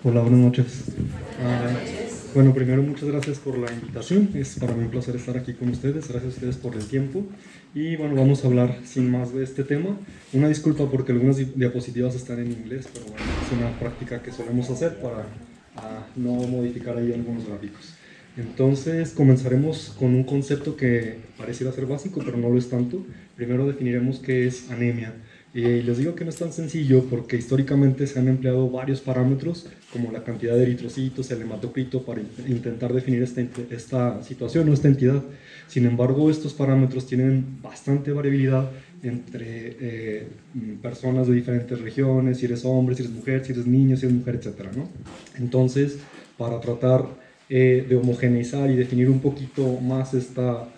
Hola, buenas noches. Ah, bueno, primero muchas gracias por la invitación. Es para mí un placer estar aquí con ustedes. Gracias a ustedes por el tiempo. Y bueno, vamos a hablar sin más de este tema. Una disculpa porque algunas diapositivas están en inglés, pero bueno, es una práctica que solemos hacer para no modificar ahí algunos gráficos. Entonces comenzaremos con un concepto que pareciera ser básico, pero no lo es tanto. Primero definiremos qué es anemia. Y les digo que no es tan sencillo porque históricamente se han empleado varios parámetros como la cantidad de eritrocitos, el hematocrito para intentar definir esta situación o esta entidad. Sin embargo, estos parámetros tienen bastante variabilidad entre personas de diferentes regiones, si eres hombre, si eres mujer, si eres niño, si eres mujer, etc., ¿no? Entonces, para tratar de homogeneizar y definir un poquito más esta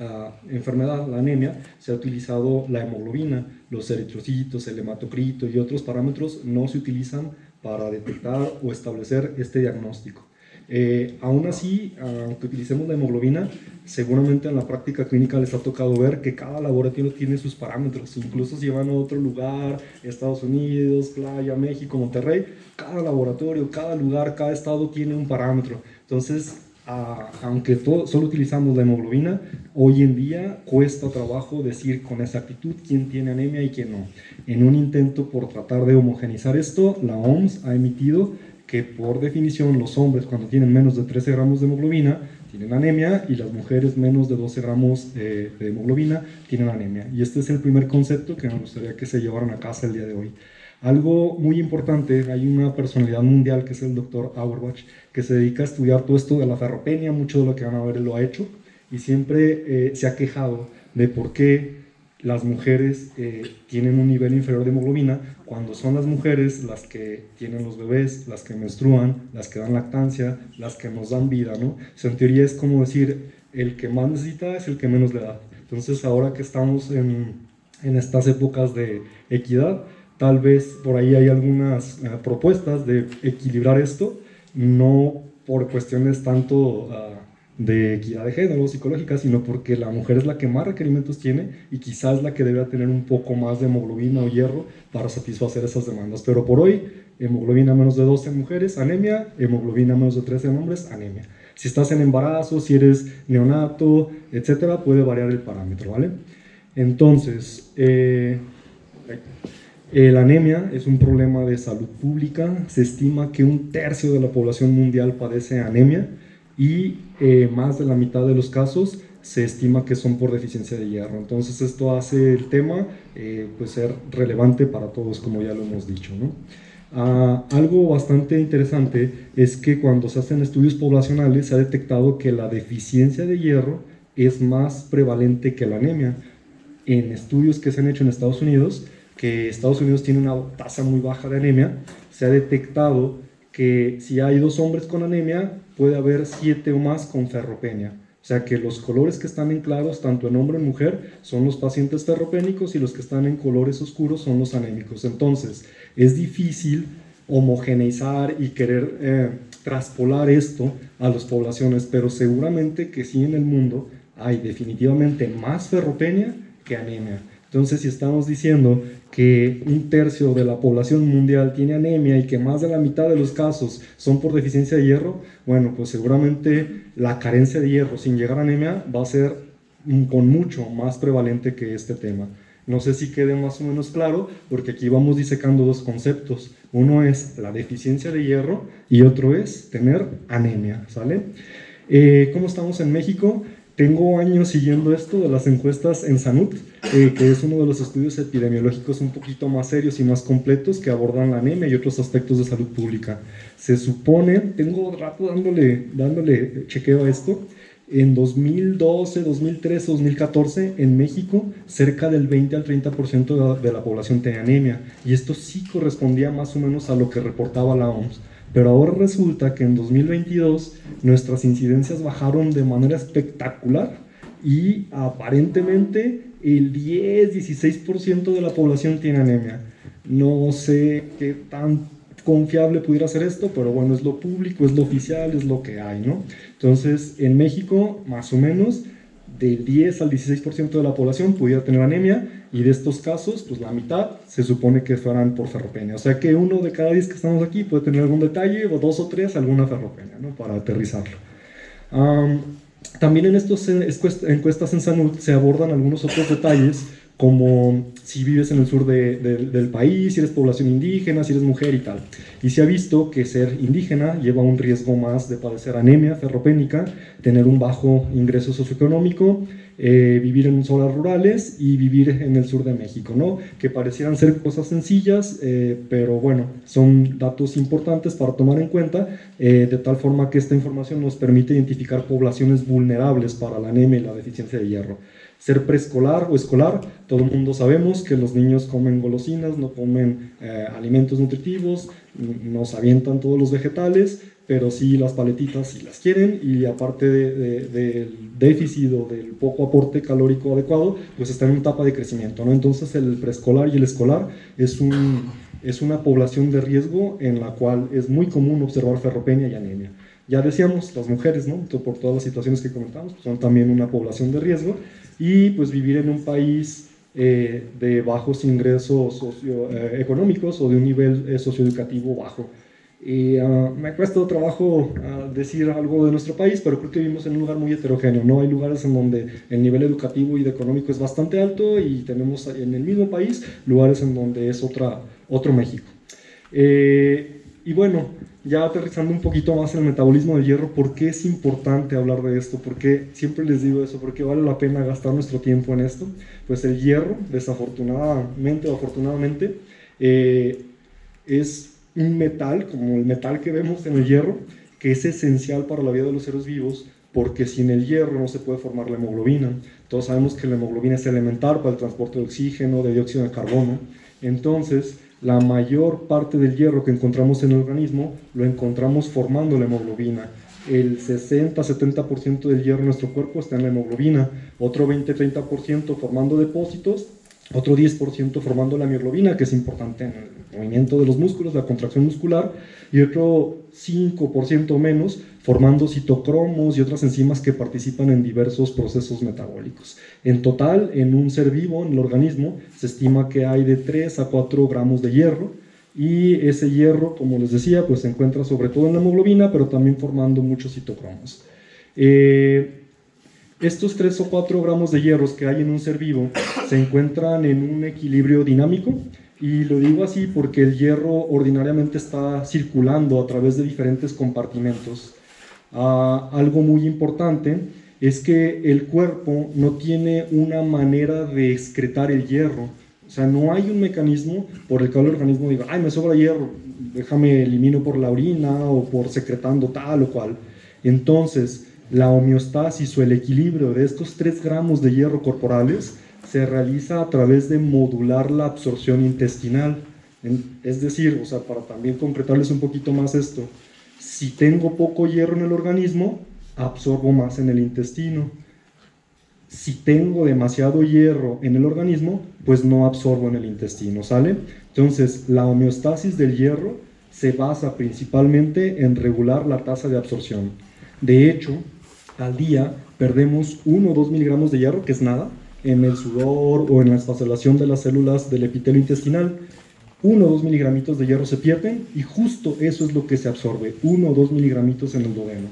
enfermedad, la anemia, se ha utilizado la hemoglobina, los eritrocitos, el hematocrito y otros parámetros no se utilizan para detectar o establecer este diagnóstico. Aún así, aunque utilicemos la hemoglobina, seguramente en la práctica clínica les ha tocado ver que cada laboratorio tiene sus parámetros, incluso si van a otro lugar, Estados Unidos, Playa, México, Monterrey, cada laboratorio, cada lugar, cada estado tiene un parámetro. Entonces, aunque solo utilizamos la hemoglobina, hoy en día cuesta trabajo decir con exactitud quién tiene anemia y quién no. En un intento por tratar de homogenizar esto, la OMS ha emitido que por definición los hombres cuando tienen menos de 13 gramos de hemoglobina tienen anemia y las mujeres menos de 12 gramos de hemoglobina tienen anemia. Y este es el primer concepto que me gustaría que se llevaran a casa el día de hoy. Algo muy importante, hay una personalidad mundial que es el doctor Auerbach, que se dedica a estudiar todo esto de la ferropenia, mucho de lo que van a ver él lo ha hecho, y siempre se ha quejado de por qué las mujeres tienen un nivel inferior de hemoglobina cuando son las mujeres las que tienen los bebés, las que menstruan, las que dan lactancia, las que nos dan vida, ¿no? O sea, en teoría es como decir, el que más necesita es el que menos le da. Entonces, ahora que estamos en estas épocas de equidad, tal vez por ahí hay algunas propuestas de equilibrar esto, no por cuestiones tanto de equidad de género psicológica, sino porque la mujer es la que más requerimientos tiene y quizás la que debe tener un poco más de hemoglobina o hierro para satisfacer esas demandas. Pero por hoy, hemoglobina menos de 12 en mujeres, anemia; hemoglobina menos de 13 en hombres, anemia. Si estás en embarazo, si eres neonato, etcétera, puede variar el parámetro, ¿vale? Entonces, la anemia es un problema de salud pública. Se estima que un tercio de la población mundial padece anemia y más de la mitad de los casos se estima que son por deficiencia de hierro. Entonces esto hace el tema pues ser relevante para todos, como ya lo hemos dicho, ¿no? Algo bastante interesante es que cuando se hacen estudios poblacionales se ha detectado que la deficiencia de hierro es más prevalente que la anemia. En estudios que se han hecho en Estados Unidos, que Estados Unidos tiene una tasa muy baja de anemia, se ha detectado que si hay 2 hombres con anemia, puede haber 7 o más con ferropenia. O sea que los colores que están en claros, tanto en hombre como en mujer, son los pacientes ferropénicos y los que están en colores oscuros son los anémicos. Entonces, es difícil homogeneizar y querer traspolar esto a las poblaciones, pero seguramente que sí en el mundo hay definitivamente más ferropenia que anemia. Entonces, si estamos diciendo que un tercio de la población mundial tiene anemia y que más de la mitad de los casos son por deficiencia de hierro, bueno, pues seguramente la carencia de hierro sin llegar a anemia va a ser con mucho más prevalente que este tema. No sé si quede más o menos claro, porque aquí vamos disecando dos conceptos. Uno es la deficiencia de hierro y otro es tener anemia, ¿sale? ¿Cómo estamos en México? Tengo años siguiendo esto de las encuestas en Sanut, que es uno de los estudios epidemiológicos un poquito más serios y más completos que abordan la anemia y otros aspectos de salud pública. Se supone, tengo rato dándole chequeo a esto, en 2012, 2013, 2014, en México, cerca del 20 al 30% de la población tenía anemia, y esto sí correspondía más o menos a lo que reportaba la OMS. Pero ahora resulta que en 2022 nuestras incidencias bajaron de manera espectacular y aparentemente el 10-16% de la población tiene anemia. No sé qué tan confiable pudiera ser esto, pero bueno, es lo público, es lo oficial, es lo que hay, ¿no? Entonces, en México, más o menos, del 10 al 16% de la población pudiera tener anemia, y de estos casos, pues la mitad se supone que fueran por ferropenia. O sea que 1 de cada 10 que estamos aquí puede tener algún detalle, o 2 o 3 alguna ferropenia, ¿no? Para aterrizarlo. También en estas encuestas en salud se abordan algunos otros detalles, como si vives en el sur del país, si eres población indígena, si eres mujer y tal. Y se ha visto que ser indígena lleva un riesgo más de padecer anemia ferropénica, tener un bajo ingreso socioeconómico, vivir en zonas rurales y vivir en el sur de México, ¿no? Que parecieran ser cosas sencillas, pero bueno, son datos importantes para tomar en cuenta, de tal forma que esta información nos permite identificar poblaciones vulnerables para la anemia y la deficiencia de hierro. Ser preescolar o escolar, todo el mundo sabemos que los niños comen golosinas, no comen alimentos nutritivos, nos avientan todos los vegetales, pero sí las paletitas sí las quieren, y aparte del déficit o del poco aporte calórico adecuado, pues están en una etapa de crecimiento, ¿no? Entonces el preescolar y el escolar es una población de riesgo en la cual es muy común observar ferropenia y anemia. Ya decíamos, las mujeres, ¿no? Por todas las situaciones que comentamos, pues son también una población de riesgo, y pues vivir en un país de bajos ingresos socioeconómicos o de un nivel socioeducativo bajo. Y me cuesta trabajo decir algo de nuestro país, pero creo que vivimos en un lugar muy heterogéneo, ¿no? Hay lugares en donde el nivel educativo y económico es bastante alto, y tenemos en el mismo país lugares en donde es otro México. Y bueno, ya aterrizando un poquito más en el metabolismo del hierro, ¿por qué es importante hablar de esto? ¿Por qué siempre les digo eso? ¿Por qué vale la pena gastar nuestro tiempo en esto? Pues el hierro, desafortunadamente o afortunadamente, es un metal, como el metal que vemos en el hierro, que es esencial para la vida de los seres vivos, porque sin el hierro no se puede formar la hemoglobina. Todos sabemos que la hemoglobina es elemental para el transporte de oxígeno, de dióxido de carbono. Entonces, la mayor parte del hierro que encontramos en el organismo lo encontramos formando la hemoglobina. El 60-70% del hierro en nuestro cuerpo está en la hemoglobina, otro 20-30% formando depósitos, otro 10% formando la mioglobina, que es importante en el movimiento de los músculos, la contracción muscular, y otro 5% menos formando citocromos y otras enzimas que participan en diversos procesos metabólicos. En total, en un ser vivo, en el organismo, se estima que hay de 3 a 4 gramos de hierro, y ese hierro, como les decía, pues se encuentra sobre todo en la hemoglobina, pero también formando muchos citocromos. Estos 3 o 4 gramos de hierro que hay en un ser vivo se encuentran en un equilibrio dinámico, y lo digo así porque el hierro ordinariamente está circulando a través de diferentes compartimentos. Algo muy importante es que el cuerpo no tiene una manera de excretar el hierro. O sea, no hay un mecanismo por el cual el organismo diga, ay, me sobra hierro, déjame elimino por la orina o por secretando tal o cual. Entonces, la homeostasis o el equilibrio de estos 3 gramos de hierro corporales se realiza a través de modular la absorción intestinal. Es decir, o sea, para también concretarles un poquito más esto, si tengo poco hierro en el organismo, absorbo más en el intestino. Si tengo demasiado hierro en el organismo, pues no absorbo en el intestino, ¿sale? Entonces, la homeostasis del hierro se basa principalmente en regular la tasa de absorción. De hecho, al día perdemos 1 o 2 miligramos de hierro, que es nada, en el sudor o en la esfaselación de las células del epitelio intestinal. 1 o 2 miligramitos de hierro se pierden, y justo eso es lo que se absorbe, 1 o 2 miligramitos en el duodeno.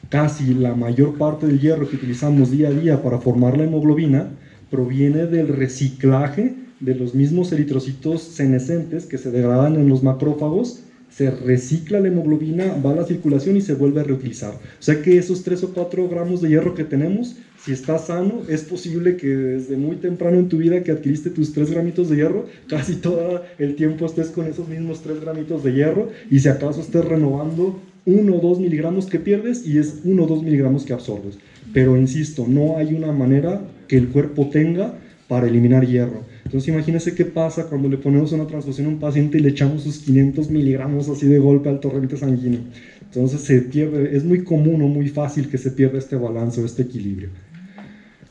Casi la mayor parte del hierro que utilizamos día a día para formar la hemoglobina proviene del reciclaje de los mismos eritrocitos senescentes que se degradan en los macrófagos. Se recicla la hemoglobina, va a la circulación y se vuelve a reutilizar. O sea que esos 3 o 4 gramos de hierro que tenemos, si estás sano, es posible que desde muy temprano en tu vida que adquiriste tus 3 gramitos de hierro, casi todo el tiempo estés con esos mismos 3 gramitos de hierro, y si acaso estés renovando 1 o 2 miligramos que pierdes, y es 1 o 2 miligramos que absorbes. Pero insisto, no hay una manera que el cuerpo tenga para eliminar hierro. Entonces imagínense qué pasa cuando le ponemos una transfusión a un paciente y le echamos sus 500 miligramos así de golpe al torrente sanguíneo. Entonces se pierde, es muy común o muy fácil que se pierda este balance o este equilibrio.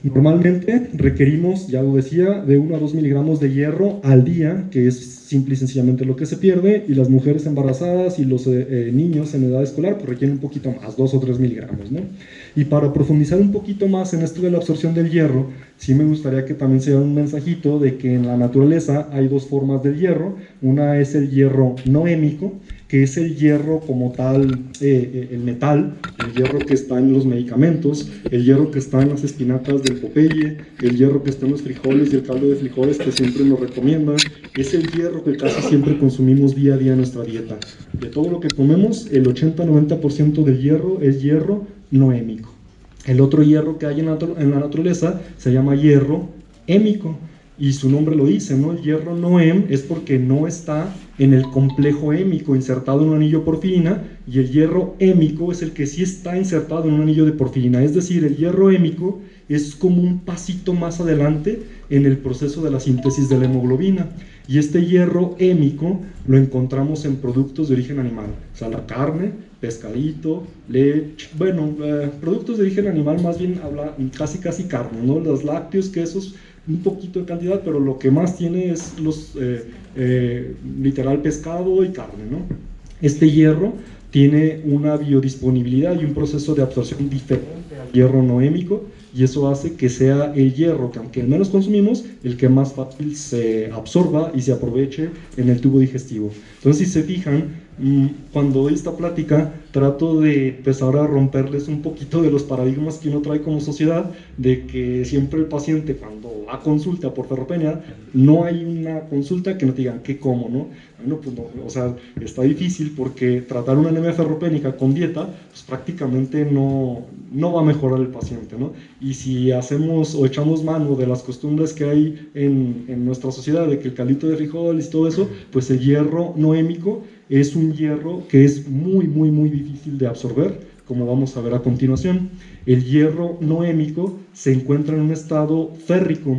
Normalmente requerimos, ya lo decía, de 1 a 2 miligramos de hierro al día, que es simple y sencillamente lo que se pierde, y las mujeres embarazadas y los niños en edad escolar pues requieren un poquito más, 2 o 3 miligramos, ¿no? Y para profundizar un poquito más en esto de la absorción del hierro, sí me gustaría que también se diera un mensajito de que en la naturaleza hay dos formas del hierro. Una es el hierro noémico, que es el hierro como tal, el metal, el hierro que está en los medicamentos, el hierro que está en las espinacas del Popeye, el hierro que está en los frijoles y el caldo de frijoles que siempre nos recomiendan. Es el hierro que casi siempre consumimos día a día en nuestra dieta. De todo lo que comemos, el 80-90% del hierro es hierro noémico. El otro hierro que hay en la naturaleza se llama hierro hémico, y su nombre lo dice, ¿no? El hierro noem es porque no está en el complejo hémico insertado en un anillo de porfirina, y el hierro hémico es el que sí está insertado en un anillo de porfirina. Es decir, el hierro hémico es como un pasito más adelante en el proceso de la síntesis de la hemoglobina, y este hierro hémico lo encontramos en productos de origen animal, o sea, la carne, pescadito, leche, bueno, productos de origen animal, más bien habla casi carne, ¿no? Los lácteos, quesos, un poquito de cantidad, pero lo que más tiene es literal pescado y carne, ¿no? Este hierro tiene una biodisponibilidad y un proceso de absorción diferente al hierro noémico, y eso hace que sea el hierro, que aunque el menos consumimos, el que más fácil se absorba y se aproveche en el tubo digestivo. Entonces, si se fijan, cuando doy esta plática, trato de empezar a romperles un poquito de los paradigmas que uno trae como sociedad, de que siempre el paciente, cuando va a consulta por ferropenia, no hay una consulta que no te digan qué como, ¿no? Bueno, pues no, o sea, está difícil porque tratar una anemia ferropénica con dieta, pues prácticamente no va a mejorar el paciente, ¿no? Y si hacemos o echamos mano de las costumbres que hay en nuestra sociedad, de que el caldito de frijoles y todo eso, pues el hierro noémico es un hierro que es muy difícil de absorber, como vamos a ver a continuación. El hierro noémico se encuentra en un estado férrico.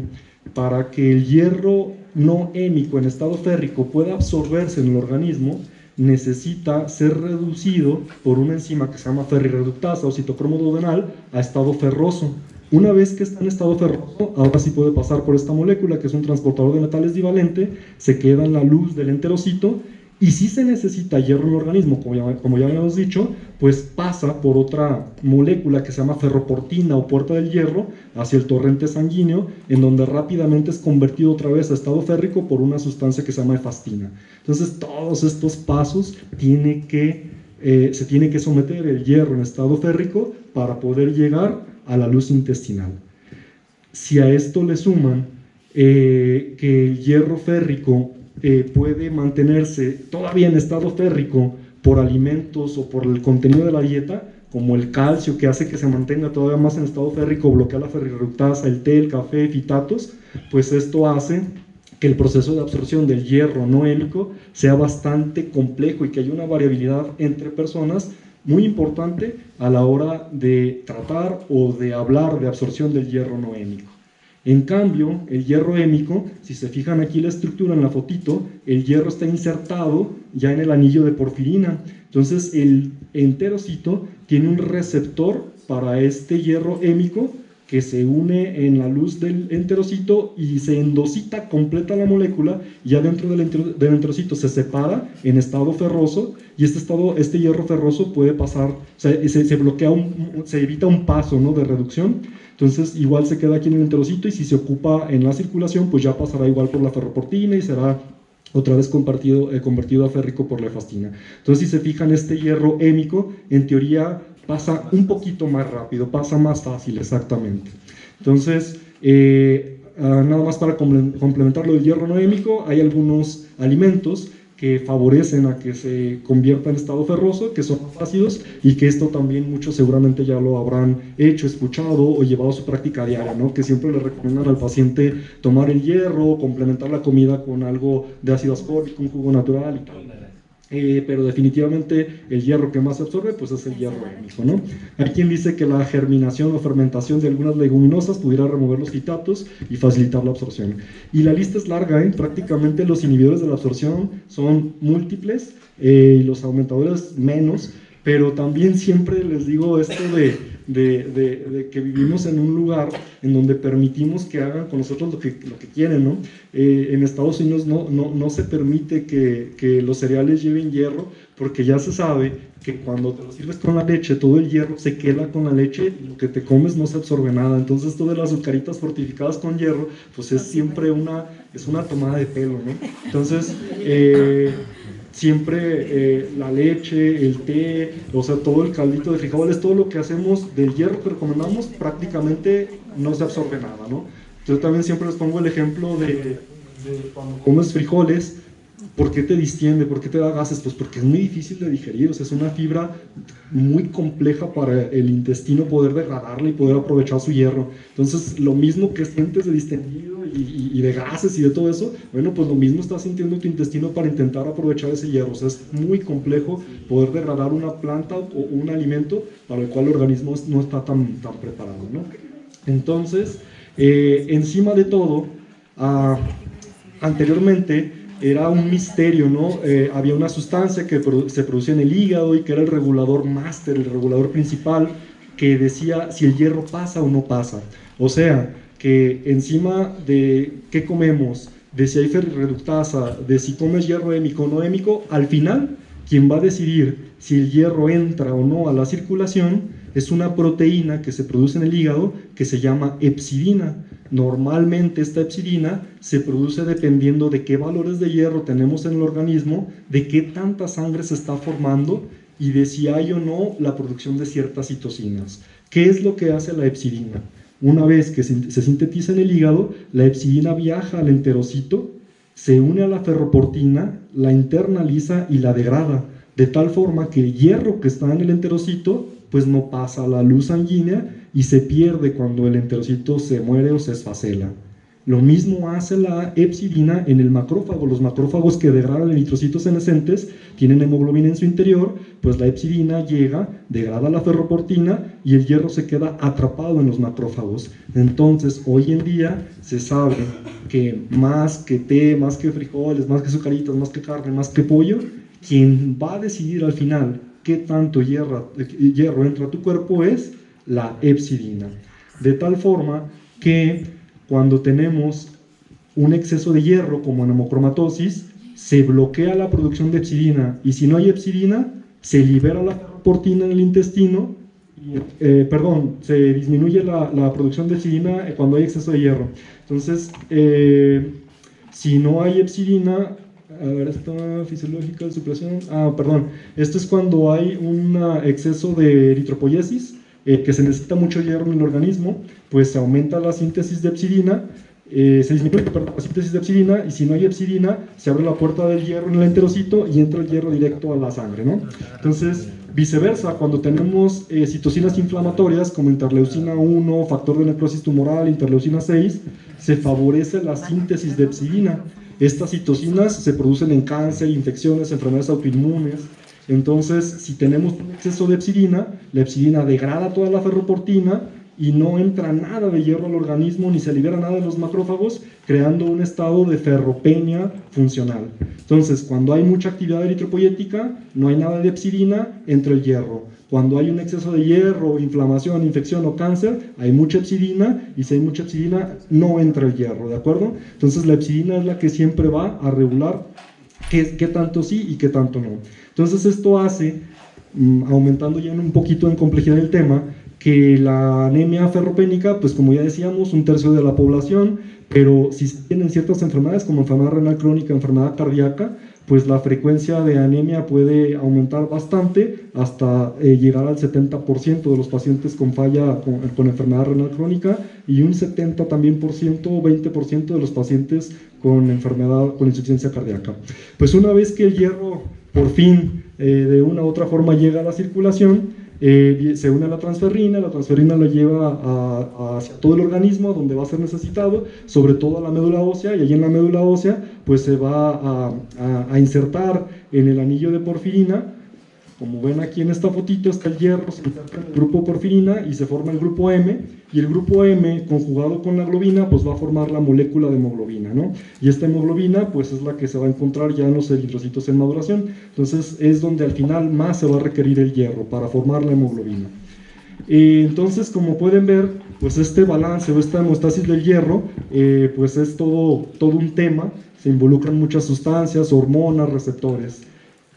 Para que el hierro noémico en estado férrico pueda absorberse en el organismo, necesita ser reducido por una enzima que se llama ferrirreductasa o citocromo duodenal a estado ferroso. Una vez que está en estado ferroso, ahora sí puede pasar por esta molécula, que es un transportador de metales divalente, se queda en la luz del enterocito, y si se necesita hierro en el organismo, como ya habíamos dicho, pues pasa por otra molécula que se llama ferroportina o puerta del hierro hacia el torrente sanguíneo, en donde rápidamente es convertido otra vez a estado férrico por una sustancia que se llama efastina. Entonces, todos estos pasos se tiene que someter el hierro en estado férrico para poder llegar a la luz intestinal. Si a esto le suman que el hierro férrico puede mantenerse todavía en estado férrico por alimentos o por el contenido de la dieta, como el calcio, que hace que se mantenga todavía más en estado férrico, bloquea la ferrirreductasa, el té, el café, fitatos, pues esto hace que el proceso de absorción del hierro noémico sea bastante complejo y que haya una variabilidad entre personas muy importante a la hora de tratar o de hablar de absorción del hierro noémico. En cambio, el hierro hémico, si se fijan aquí la estructura en la fotito, el hierro está insertado ya en el anillo de porfirina. Entonces, el enterocito tiene un receptor para este hierro hémico que se une en la luz del enterocito y se endocita completa la molécula, y ya dentro del enterocito se separa en estado ferroso, y este hierro ferroso puede pasar, o sea, se bloquea, se evita un paso, ¿no?, de reducción. Entonces igual se queda aquí en el enterocito, y si se ocupa en la circulación, pues ya pasará igual por la ferroportina y será otra vez convertido a férrico por la efastina. Entonces, si se fijan, este hierro hémico en teoría pasa un poquito más rápido, pasa más fácil, exactamente. Entonces, nada más para complementar lo del hierro noémico, hay algunos alimentos que favorecen a que se convierta en estado ferroso, que son ácidos, y que esto también muchos seguramente ya lo habrán hecho, escuchado o llevado a su práctica diaria, ¿no? Que siempre le recomiendan al paciente tomar el hierro, complementar la comida con algo de ácido ascórbico, un jugo natural y tal. Pero definitivamente el hierro que más se absorbe pues es el hierro hémico, ¿no? Hay quien dice que la germinación o fermentación de algunas leguminosas pudiera remover los fitatos y facilitar la absorción. Y la lista es larga, ¿eh? Prácticamente los inhibidores de la absorción son múltiples, y los aumentadores menos, pero también siempre les digo esto de que vivimos en un lugar en donde permitimos que hagan con nosotros lo que quieren, ¿no? En Estados Unidos no se permite que los cereales lleven hierro, porque ya se sabe que cuando te lo sirves con la leche, todo el hierro se queda con la leche y lo que te comes no se absorbe nada. Entonces, esto de las azucaritas fortificadas con hierro, pues es siempre una tomada de pelo, ¿no? Entonces, siempre la leche, el té, o sea, todo el caldito de frijoles, todo lo que hacemos del hierro que recomendamos, prácticamente no se absorbe nada, ¿no? Yo también siempre les pongo el ejemplo de cuando comes frijoles. ¿Por qué te distiende? ¿Por qué te da gases? Pues porque es muy difícil de digerir, o sea, es una fibra muy compleja para el intestino poder degradarla y poder aprovechar su hierro. Entonces, lo mismo que sientes de distendido y de gases y de todo eso, bueno, pues lo mismo está sintiendo tu intestino para intentar aprovechar ese hierro. O sea, es muy complejo poder degradar una planta o un alimento para el cual el organismo no está tan preparado, ¿no? Entonces, encima de todo, anteriormente, era un misterio, ¿no? Había una sustancia que se producía en el hígado y que era el regulador máster, el regulador principal, que decía si el hierro pasa o no pasa. O sea, que encima de qué comemos, de si hay ferrirreductasa, de si comes hierro hémico o no hémico, al final, quien va a decidir si el hierro entra o no a la circulación es una proteína que se produce en el hígado que se llama hepcidina. Normalmente esta hepcidina se produce dependiendo de qué valores de hierro tenemos en el organismo, de qué tanta sangre se está formando y de si hay o no la producción de ciertas citocinas. ¿Qué es lo que hace la hepcidina? Una vez que se sintetiza en el hígado, la hepcidina viaja al enterocito, se une a la ferroportina, la internaliza y la degrada, de tal forma que el hierro que está en el enterocito pues no pasa a la luz sanguínea y se pierde cuando el enterocito se muere o se esfacela. Lo mismo hace la hepcidina en el macrófago. Los macrófagos que degradan eritrocitos senescentes tienen hemoglobina en su interior, pues la hepcidina llega, degrada la ferroportina y el hierro se queda atrapado en los macrófagos. Entonces, hoy en día se sabe que más que té, más que frijoles, más que azucaritas, más que carne, más que pollo, quien va a decidir al final qué tanto hierro entra a tu cuerpo es la hepcidina. De tal forma que cuando tenemos un exceso de hierro, como en hemocromatosis, se bloquea la producción de hepcidina, y si no hay hepcidina, se libera la ferroportina en el intestino, se disminuye la producción de hepcidina cuando hay exceso de hierro. Entonces, si no hay hepcidina, a ver, esta fisiológica de supresión, esto es cuando hay un exceso de eritropoyesis, que se necesita mucho hierro en el organismo, pues se aumenta la síntesis de hepcidina, se disminuye la síntesis de hepcidina, y si no hay hepcidina, se abre la puerta del hierro en el enterocito y entra el hierro directo a la sangre, ¿no? Entonces, viceversa, cuando tenemos citocinas inflamatorias como interleucina 1, factor de necrosis tumoral, interleucina 6, se favorece la síntesis de hepcidina. Estas citocinas se producen en cáncer, infecciones, enfermedades autoinmunes. Entonces, si tenemos un exceso de hepcidina, la hepcidina degrada toda la ferroportina y no entra nada de hierro al organismo ni se libera nada de los macrófagos, creando un estado de ferropenia funcional. Entonces, cuando hay mucha actividad eritropoyética, no hay nada de hepcidina, entra el hierro. Cuando hay un exceso de hierro, inflamación, infección o cáncer, hay mucha hepcidina, y si hay mucha hepcidina, no entra el hierro, ¿de acuerdo? Entonces, la hepcidina es la que siempre va a regular qué tanto sí y qué tanto no. Entonces, esto hace, aumentando ya un poquito en complejidad el tema, que la anemia ferropénica, pues como ya decíamos, 1/3 de la población, pero si tienen ciertas enfermedades como enfermedad renal crónica, enfermedad cardíaca, pues la frecuencia de anemia puede aumentar bastante hasta llegar al 70% de los pacientes con falla con enfermedad renal crónica, y un 70 también por ciento, 20% de los pacientes con enfermedad con insuficiencia cardíaca. Pues una vez que el hierro por fin de una u otra forma llega a la circulación, se une a la transferrina la lleva hacia todo el organismo donde va a ser necesitado, sobre todo a la médula ósea, y allí en la médula ósea pues se va a insertar en el anillo de porfirina. Como ven aquí en esta fotito, está el hierro, se inserta en el grupo porfirina y se forma el grupo M, y el grupo M conjugado con la globina pues va a formar la molécula de hemoglobina, ¿no? Y esta hemoglobina pues es la que se va a encontrar ya en los eritrocitos en maduración. Entonces es donde al final más se va a requerir el hierro para formar la hemoglobina. Entonces, como pueden ver, pues este balance o esta hemostasis del hierro, pues es todo un tema. Se involucran muchas sustancias, hormonas, receptores.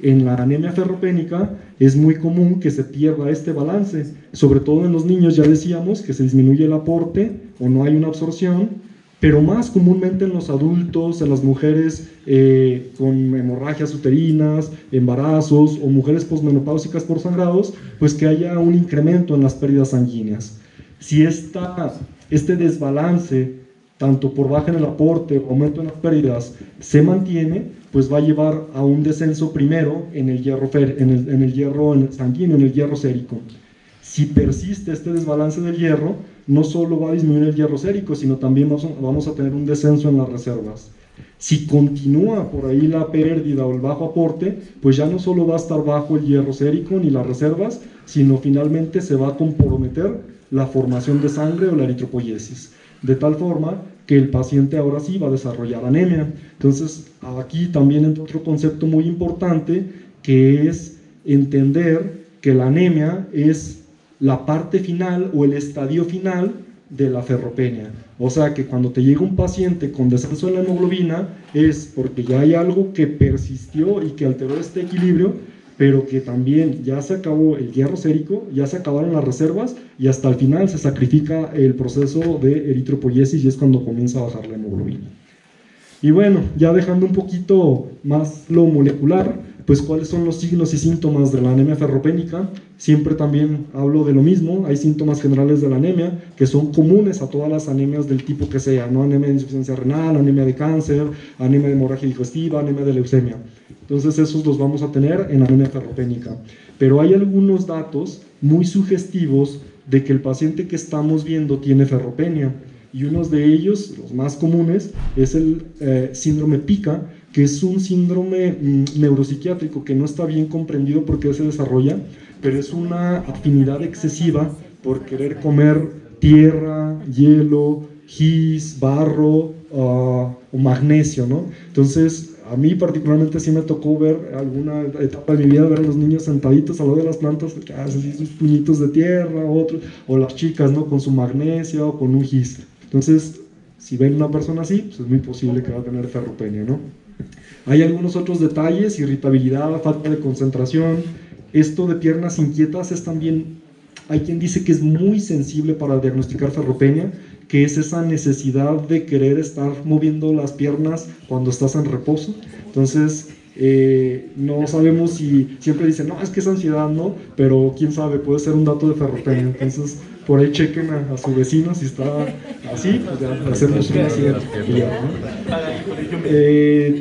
En la anemia ferropénica es muy común que se pierda este balance, sobre todo en los niños. Ya decíamos que se disminuye el aporte o no hay una absorción, pero más comúnmente en los adultos, en las mujeres con hemorragias uterinas, embarazos o mujeres posmenopáusicas por sangrados, pues que haya un incremento en las pérdidas sanguíneas. Si este desbalance, tanto por baja en el aporte o aumento en las pérdidas, se mantiene, pues va a llevar a un descenso primero en el hierro, en el hierro sanguíneo, en el hierro sérico. Si persiste este desbalance del hierro, no solo va a disminuir el hierro sérico, sino también vamos a tener un descenso en las reservas. Si continúa por ahí la pérdida o el bajo aporte, pues ya no solo va a estar bajo el hierro sérico ni las reservas, sino finalmente se va a comprometer la formación de sangre o la eritropoiesis, de tal forma que el paciente ahora sí va a desarrollar anemia. Entonces, aquí también entra otro concepto muy importante, que es entender que la anemia es la parte final o el estadio final de la ferropenia. O sea que cuando te llega un paciente con descenso de la hemoglobina es porque ya hay algo que persistió y que alteró este equilibrio, pero que también ya se acabó el hierro sérico, ya se acabaron las reservas y hasta el final se sacrifica el proceso de eritropoiesis y es cuando comienza a bajar la hemoglobina. Y bueno, ya dejando un poquito más lo molecular, pues cuáles son los signos y síntomas de la anemia ferropénica. Siempre también hablo de lo mismo, hay síntomas generales de la anemia que son comunes a todas las anemias del tipo que sea, ¿no? Anemia de insuficiencia renal, anemia de cáncer, anemia de hemorragia digestiva, anemia de leucemia. Entonces esos los vamos a tener en anemia ferropénica. Pero hay algunos datos muy sugestivos de que el paciente que estamos viendo tiene ferropenia. Y uno de ellos, los más comunes, es el síndrome PICA, que es un síndrome neuropsiquiátrico que no está bien comprendido por qué se desarrolla, pero es una afinidad excesiva por querer comer tierra, hielo, gis, barro o magnesio, ¿no? Entonces, a mí particularmente sí me tocó ver alguna etapa de mi vida, ver a los niños sentaditos al lado de las plantas que hacen sus puñitos de tierra, otros, o las chicas, ¿no? Con su magnesio o con un gis. Entonces, si ven una persona así, pues es muy posible que va a tener ferropenia, ¿no? Hay algunos otros detalles: irritabilidad, falta de concentración. Esto de piernas inquietas es también, hay quien dice que es muy sensible para diagnosticar ferropenia, que es esa necesidad de querer estar moviendo las piernas cuando estás en reposo. Entonces, no sabemos si siempre dicen, no, es que es ansiedad, ¿no? Pero quién sabe, puede ser un dato de ferropenia. Entonces, por ahí chequen a su vecino si está así, pues ya hacemos una cirugía, ¿no?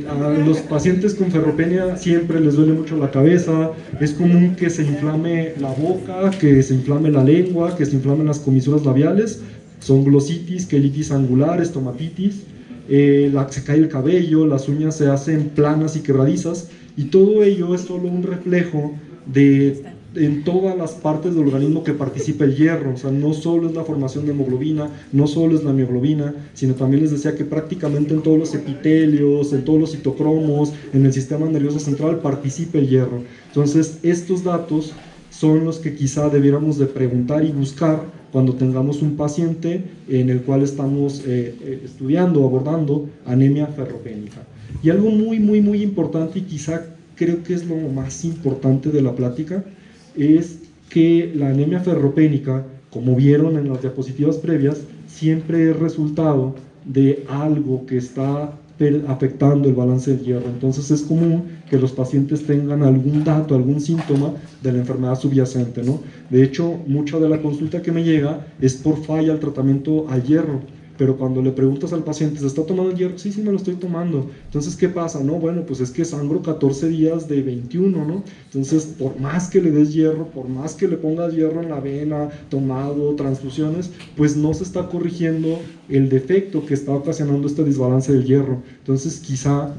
A los pacientes con ferropenia siempre les duele mucho la cabeza, es común que se inflame la boca, que se inflame la lengua, que se inflamen las comisuras labiales, son glositis, quelitis angular, estomatitis, se cae el cabello, las uñas se hacen planas y quebradizas, y todo ello es solo un reflejo de en todas las partes del organismo que participa el hierro. O sea, no solo es la formación de hemoglobina, no solo es la mioglobina, sino también les decía que prácticamente en todos los epitelios, en todos los citocromos, en el sistema nervioso central participa el hierro. Entonces, estos datos son los que quizá debiéramos de preguntar y buscar cuando tengamos un paciente en el cual estamos estudiando, abordando anemia ferropénica. Y algo muy importante, y quizá creo que es lo más importante de la plática, es que la anemia ferropénica, como vieron en las diapositivas previas, siempre es resultado de algo que está afectando el balance del hierro. Entonces es común que los pacientes tengan algún dato, algún síntoma de la enfermedad subyacente, ¿no? De hecho, mucha de la consulta que me llega es por falla al tratamiento al hierro. Pero cuando le preguntas al paciente, ¿se está tomando el hierro? Sí, me lo estoy tomando. Entonces, ¿qué pasa? No, bueno, pues es que sangro 14 días de 21, ¿no? Entonces, por más que le des hierro, por más que le pongas hierro en la vena, tomado, transfusiones, pues no se está corrigiendo el defecto que está ocasionando este desbalance del hierro. Entonces, quizá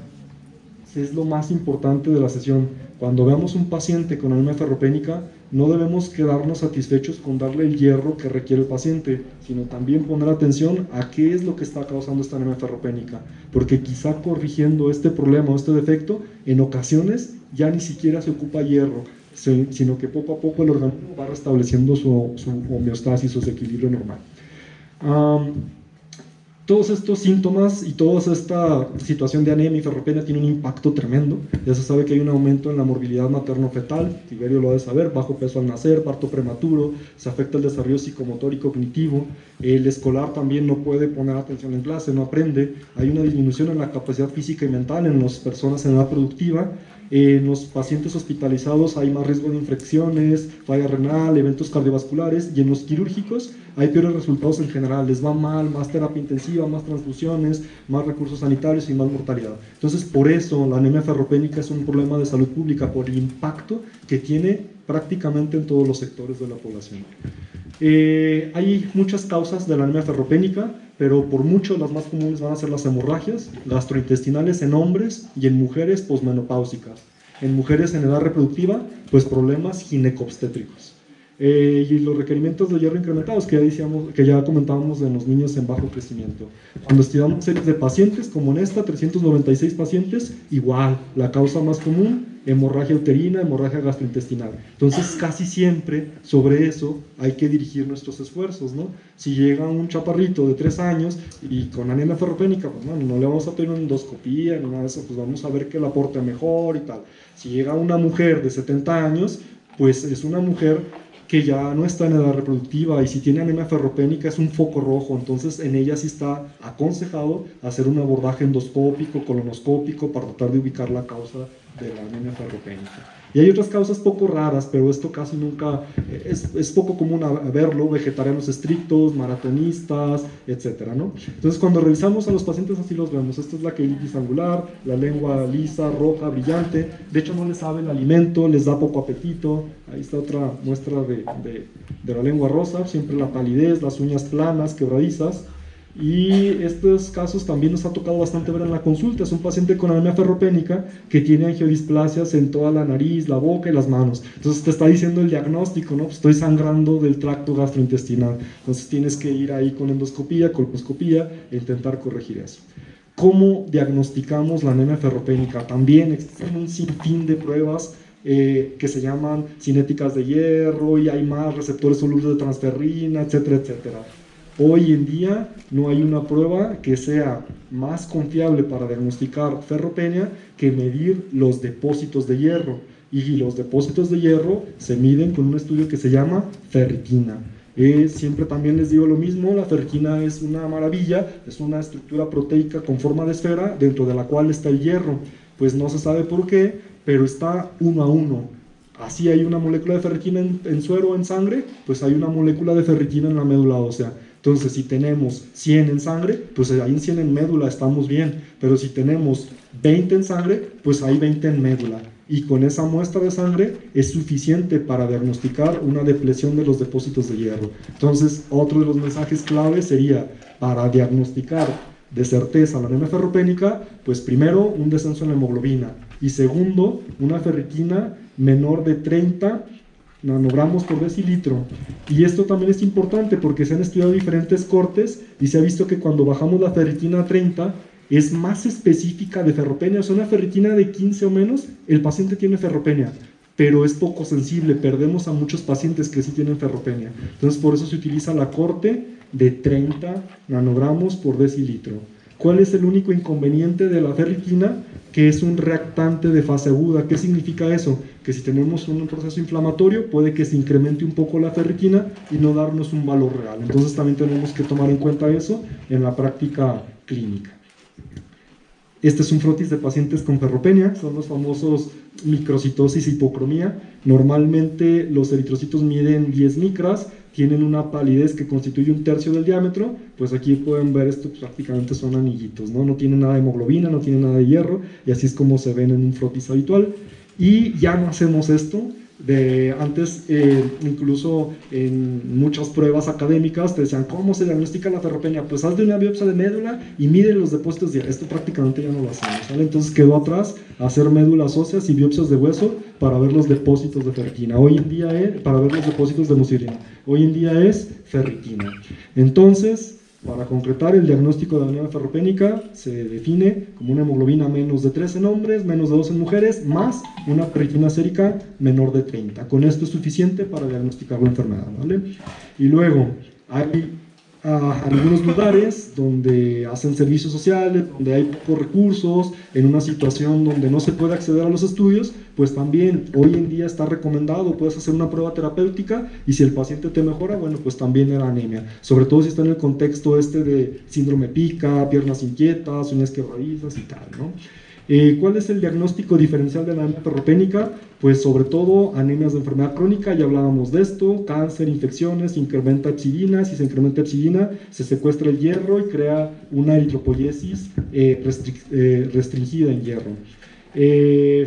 es lo más importante de la sesión. Cuando veamos un paciente con anemia ferropénica, no debemos quedarnos satisfechos con darle el hierro que requiere el paciente, sino también poner atención a qué es lo que está causando esta anemia ferropénica, porque quizá corrigiendo este problema o este defecto, en ocasiones ya ni siquiera se ocupa hierro, sino que poco a poco el organismo va restableciendo su homeostasis o su equilibrio normal. Todos estos síntomas y toda esta situación de anemia y ferropenia tiene un impacto tremendo. Ya se sabe que hay un aumento en la morbilidad materno-fetal, Tiberio lo debe saber, bajo peso al nacer, parto prematuro, se afecta el desarrollo psicomotor y cognitivo, el escolar también no puede poner atención en clase, no aprende, hay una disminución en la capacidad física y mental en las personas en edad productiva. En los pacientes hospitalizados hay más riesgo de infecciones, falla renal, eventos cardiovasculares, y en los quirúrgicos hay peores resultados en general, les va mal, más terapia intensiva, más transfusiones, más recursos sanitarios y más mortalidad. Entonces, por eso la anemia ferropénica es un problema de salud pública, por el impacto que tiene prácticamente en todos los sectores de la población. Hay muchas causas de la anemia ferropénica, pero por mucho las más comunes van a ser las hemorragias gastrointestinales en hombres y en mujeres posmenopáusicas. En mujeres en edad reproductiva, pues problemas ginecobstétricos. Y los requerimientos de hierro incrementados que ya comentábamos en los niños en bajo crecimiento. Cuando estudiamos series de pacientes, como en esta, 396 pacientes, igual, la causa más común, hemorragia uterina, hemorragia gastrointestinal. Entonces, casi siempre sobre eso hay que dirigir nuestros esfuerzos, ¿no? Si llega un chaparrito de 3 años y con anemia ferropénica, pues no le vamos a pedir una endoscopía ni nada de eso, pues vamos a ver que el aporte mejor y tal. Si llega una mujer de 70 años, pues es una mujer que ya no está en edad reproductiva, y si tiene anemia ferropénica es un foco rojo, entonces en ella sí está aconsejado hacer un abordaje endoscópico, colonoscópico, para tratar de ubicar la causa de la anemia ferropénica. Y hay otras causas poco raras, pero esto casi nunca, es poco común verlo, vegetarianos estrictos, maratonistas, etcétera, ¿no? Entonces, cuando revisamos a los pacientes así los vemos. Esta es la quelitis angular, la lengua lisa, roja, brillante, de hecho no les sabe el alimento, les da poco apetito. Ahí está otra muestra de la lengua rosa, siempre la palidez, las uñas planas, quebradizas. Y estos casos también nos ha tocado bastante ver en la consulta. Es un paciente con anemia ferropénica que tiene angiodisplasias en toda la nariz, la boca y las manos. Entonces te está diciendo el diagnóstico, ¿no? Pues estoy sangrando del tracto gastrointestinal. Entonces tienes que ir ahí con endoscopía, colposcopía e intentar corregir eso. ¿Cómo diagnosticamos la anemia ferropénica? También existen un sinfín de pruebas que se llaman cinéticas de hierro, y hay más receptores solubles de transferrina, etcétera, etcétera. Hoy en día no hay una prueba que sea más confiable para diagnosticar ferropenia que medir los depósitos de hierro. Y los depósitos de hierro se miden con un estudio que se llama ferritina. Siempre también les digo lo mismo, la ferritina es una maravilla, es una estructura proteica con forma de esfera dentro de la cual está el hierro. Pues no se sabe por qué, pero está 1 a 1. Así hay una molécula de ferritina en suero o en sangre, pues hay una molécula de ferritina en la médula ósea. Entonces, si tenemos 100 en sangre, pues ahí en 100 en médula estamos bien, pero si tenemos 20 en sangre, pues hay 20 en médula. Y con esa muestra de sangre es suficiente para diagnosticar una depresión de los depósitos de hierro. Entonces, otro de los mensajes clave sería, para diagnosticar de certeza la anemia ferropénica, pues primero, un descenso en la hemoglobina, y segundo, una ferritina menor de 30 nanogramos por decilitro. Y esto también es importante porque se han estudiado diferentes cortes y se ha visto que cuando bajamos la ferritina a 30 es más específica de ferropenia. O sea, una ferritina de 15 o menos, el paciente tiene ferropenia, pero es poco sensible. Perdemos a muchos pacientes que sí tienen ferropenia. Entonces, por eso se utiliza la corte de 30 nanogramos por decilitro. ¿Cuál es el único inconveniente de la ferritina? Que es un reactante de fase aguda. ¿Qué significa eso? Que si tenemos un proceso inflamatorio, puede que se incremente un poco la ferritina y no darnos un valor real. Entonces también tenemos que tomar en cuenta eso en la práctica clínica. Este es un frotis de pacientes con ferropenia, son los famosos microcitosis e hipocromía. Normalmente los eritrocitos miden 10 micras, tienen una palidez que constituye 1/3 del diámetro. Pues aquí pueden ver esto, pues prácticamente son anillitos, ¿no? No tienen nada de hemoglobina, no tienen nada de hierro, y así es como se ven en un frotis habitual. Y ya no hacemos esto. Antes, incluso en muchas pruebas académicas te decían, ¿cómo se diagnostica la ferropenia? Pues haz de una biopsia de médula y mide los depósitos de hierro. Esto prácticamente ya no lo hacemos, ¿vale? Entonces quedó atrás hacer médulas óseas y biopsias de hueso para ver los depósitos de ferritina. Hoy en día para ver los depósitos de mucilina. Hoy en día es ferritina. Entonces, Para concretar, el diagnóstico de anemia ferropénica se define como una hemoglobina menos de 3 en hombres, menos de 2 en mujeres, más una ferritina sérica menor de 30. Con esto es suficiente para diagnosticar la enfermedad, ¿vale? Y luego, hay algunos lugares donde hacen servicios sociales, donde hay pocos recursos, en una situación donde no se puede acceder a los estudios, pues también hoy en día está recomendado, puedes hacer una prueba terapéutica y si el paciente te mejora, bueno, pues también era anemia, sobre todo si está en el contexto este de síndrome pica, piernas inquietas, uñas quebradizas y tal, ¿no? ¿Cuál es el diagnóstico diferencial de la anemia ferropénica? Pues sobre todo anemias de enfermedad crónica, ya hablábamos de esto, cáncer, infecciones, incrementa epsidina, si se incrementa epsidina se secuestra el hierro y crea una eritropoyesis restringida en hierro.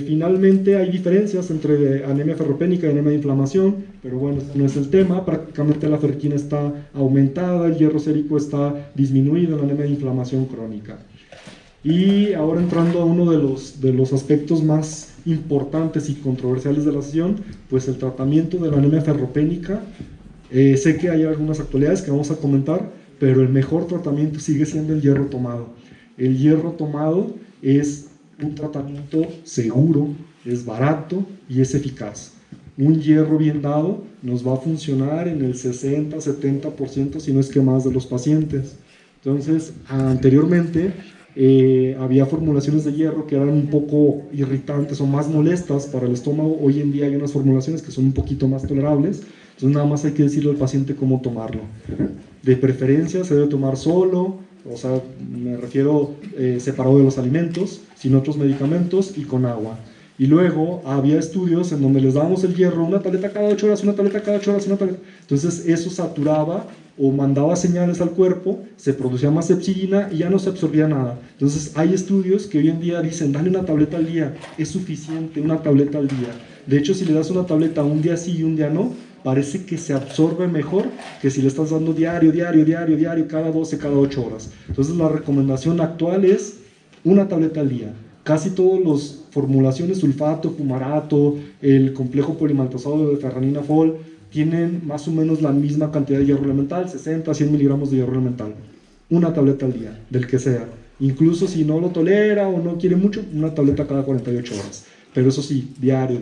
Finalmente hay diferencias entre anemia ferropénica y anemia de inflamación, pero bueno, este no es el tema, prácticamente la ferritina está aumentada, el hierro sérico está disminuido en la anemia de inflamación crónica. Y ahora entrando a uno de los aspectos más importantes y controversiales de la sesión, pues el tratamiento de la anemia ferropénica. Sé que hay algunas actualidades que vamos a comentar, pero el mejor tratamiento sigue siendo el hierro tomado. El hierro tomado es un tratamiento seguro, es barato y es eficaz. Un hierro bien dado nos va a funcionar en el 60-70%, si no es que más, de los pacientes. Entonces, anteriormente había formulaciones de hierro que eran un poco irritantes o más molestas para el estómago. Hoy en día hay unas formulaciones que son un poquito más tolerables, entonces nada más hay que decirle al paciente cómo tomarlo. De preferencia se debe tomar solo, o sea, me refiero separado de los alimentos, sin otros medicamentos y con agua. Y luego había estudios en donde les dábamos el hierro, una tableta cada 8 horas, una tableta cada 8 horas, una tableta. Entonces eso saturaba o mandaba señales al cuerpo, se producía más epsidina y ya no se absorbía nada. Entonces hay estudios que hoy en día dicen, dale una tableta al día, es suficiente, una tableta al día. De hecho, si le das una tableta un día sí y un día no, parece que se absorbe mejor que si le estás dando diario, cada 12, cada 8 horas. Entonces la recomendación actual es una tableta al día. Casi todas las formulaciones, sulfato, fumarato, el complejo polimaltosado de ferranina fol, tienen más o menos la misma cantidad de hierro elemental, 60-100 miligramos de hierro elemental. Una tableta al día, del que sea. Incluso si no lo tolera o no quiere mucho, una tableta cada 48 horas. Pero eso sí, diario.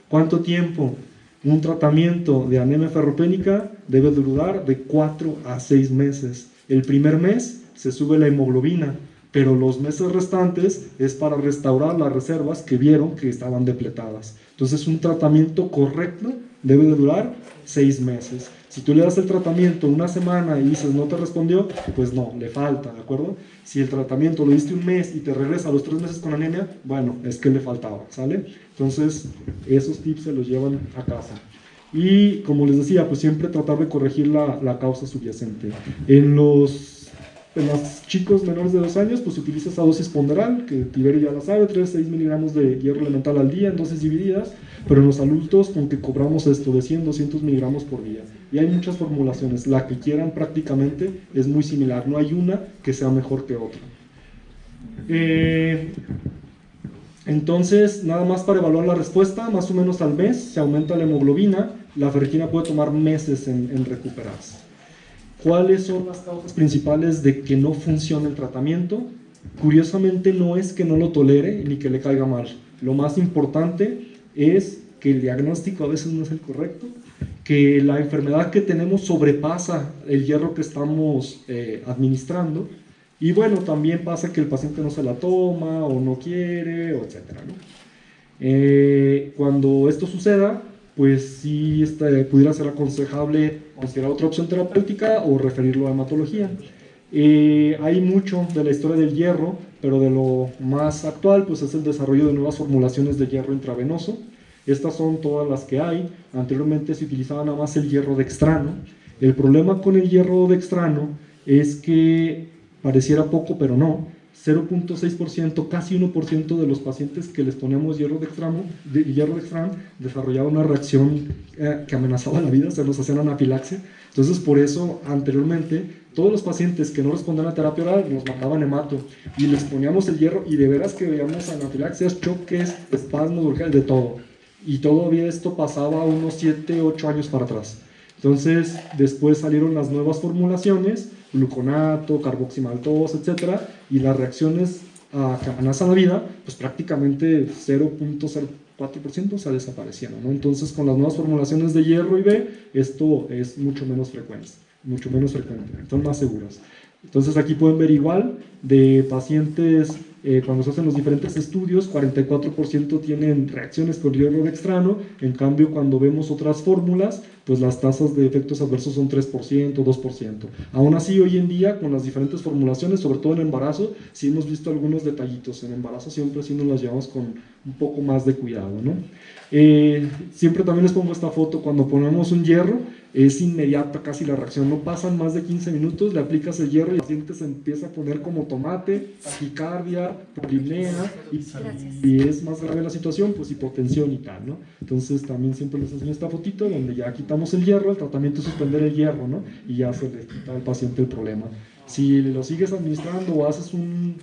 ¿Cuánto tiempo? Un tratamiento de anemia ferropénica debe durar de 4 a 6 meses. El primer mes se sube la hemoglobina, pero los meses restantes es para restaurar las reservas que vieron que estaban depletadas. Entonces un tratamiento correcto debe de durar 6 meses. Si tú le das el tratamiento una semana y dices no te respondió, pues no, le falta, ¿de acuerdo? Si el tratamiento lo diste un mes y te regresa a los 3 meses con anemia, bueno, es que le faltaba, ¿sale? Entonces esos tips se los llevan a casa. Y como les decía, pues siempre tratar de corregir la causa subyacente. En los chicos menores de 2 años, pues utiliza esa dosis ponderal, que Tiberio ya la sabe, 3-6 miligramos de hierro elemental al día en dosis divididas, pero en los adultos con que cobramos esto de 100-200 miligramos por día. Y hay muchas formulaciones, la que quieran prácticamente es muy similar, no hay una que sea mejor que otra. Entonces, nada más para evaluar la respuesta, más o menos al mes se aumenta la hemoglobina, la ferritina puede tomar meses en recuperarse. ¿Cuáles son las causas principales de que no funcione el tratamiento? Curiosamente no es que no lo tolere ni que le caiga mal. Lo más importante es que el diagnóstico a veces no es el correcto, que la enfermedad que tenemos sobrepasa el hierro que estamos administrando, y bueno, también pasa que el paciente no se la toma o no quiere, etcétera, ¿no? Cuando esto suceda, pues sí pudiera ser aconsejable considerar otra opción terapéutica o referirlo a hematología. Hay mucho de la historia del hierro, pero de lo más actual pues es el desarrollo de nuevas formulaciones de hierro intravenoso. Estas son todas las que hay. Anteriormente se utilizaba nada más el hierro dextrano. El problema con el hierro dextrano es que pareciera poco, pero no. 0.6%, casi 1% de los pacientes que les poníamos hierro dextrano desarrollaban una reacción que amenazaba la vida, se nos hacían anafilaxia. Entonces, por eso, anteriormente, todos los pacientes que no respondían a terapia oral nos mandaban hemato y les poníamos el hierro y de veras que veíamos anafilaxias, choques, espasmos, de todo. Y todavía esto pasaba unos 7-8 años para atrás. Entonces, después salieron las nuevas formulaciones, gluconato, carboximaltosa, etcétera, y las reacciones amenaza la vida, pues prácticamente 0.04% se desaparecieron, ¿no? Entonces, con las nuevas formulaciones de hierro y B, esto es mucho menos frecuente, son más seguras. Entonces, aquí pueden ver igual, de pacientes, cuando se hacen los diferentes estudios, 44% tienen reacciones con hierro dextrano, en cambio, cuando vemos otras fórmulas, pues las tasas de efectos adversos son 3%, 2%. Aún así, hoy en día, con las diferentes formulaciones, sobre todo en embarazo, sí hemos visto algunos detallitos. En embarazo siempre sí nos las llevamos con un poco más de cuidado, ¿no? Siempre también les pongo esta foto, cuando ponemos un hierro, es inmediata casi la reacción, no pasan más de 15 minutos, le aplicas el hierro y el paciente se empieza a poner como tomate, taquicardia, propinea, y es más grave la situación, pues hipotensión y tal, ¿no? Entonces también siempre les enseño esta fotito donde ya quitamos el hierro, el tratamiento es suspender el hierro, ¿no? Y ya se le quita al paciente el problema. Si lo sigues administrando o haces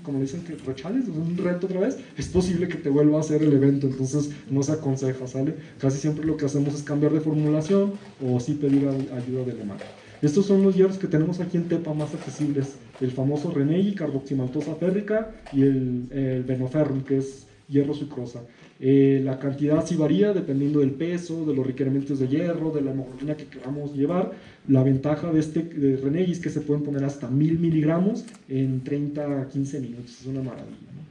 como le dicen, que rechales, un reto otra vez, es posible que te vuelva a hacer el evento, entonces no se aconseja, ¿sale? Casi siempre lo que hacemos es cambiar de formulación o sí pedir ayuda de la. Estos son los hierros que tenemos aquí en Tepa más accesibles, el famoso Renei, carboximaltosa férrica, y el Venoferrum, que es hierro sucrosa. La cantidad sí varía dependiendo del peso, de los requerimientos de hierro, de la hemoglobina que queramos llevar. La ventaja de Renei es que se pueden poner hasta 1000 miligramos en 30 a 15 minutos, es una maravilla, ¿no?